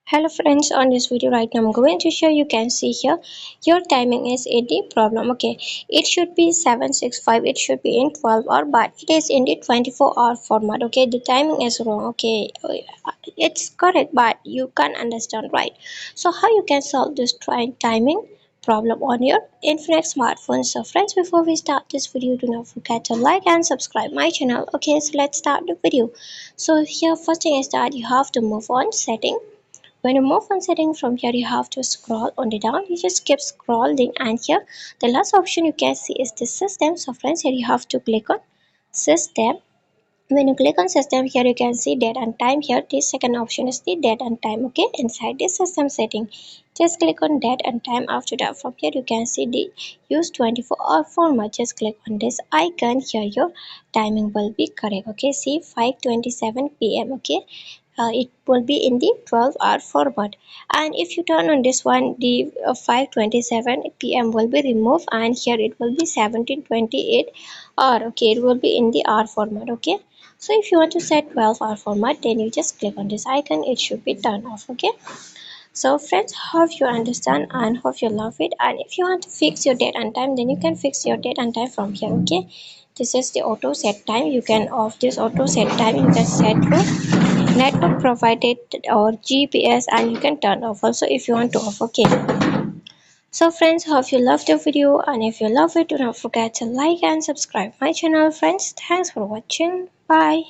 Hello friends, on this video right now I'm going to show. You can see here your timing is in the problem. Okay, it should be 765, it should be in 12 hour, but it is in the 24-hour format. Okay, the timing is wrong. Okay, it's correct, but you can't understand, right? So how you can solve this timing problem on your infinix smartphone? So friends, before we start this video, do not forget to like and subscribe my channel. Okay, so let's start the video. So here first thing is that you have to move on setting. When you move on setting, from here you have to scroll on the down. You just keep scrolling, and here the last option you can see is the system. So friends, here you have to click on system. When you click on system, here you can see date and time. Here the second option is the date and time. Okay, inside the system setting, just click on date and time. After that, from here you can see the use 24-hour format. Just click on this icon. Here your timing will be correct. Okay, see 5:27 p.m. Okay, it will be in the 12-hour format. And if you turn on this one, the 5:27 p.m. will be removed, and here it will be 17:28 hour. Okay, it will be in the hour format. Okay, so if you want to set 12-hour format, then you just click on this icon. It should be turned off. Okay, so friends, hope you understand and hope you love it. And if you want to fix your date and time, then you can fix your date and time from here. Okay, this is the auto set time. You can off this auto set time. You can set to network provided or GPS, and you can turn off also if you want to off. Okay, so friends, hope you loved the video, and if you love it, do not forget to like and subscribe my channel. Friends, thanks for watching. Bye.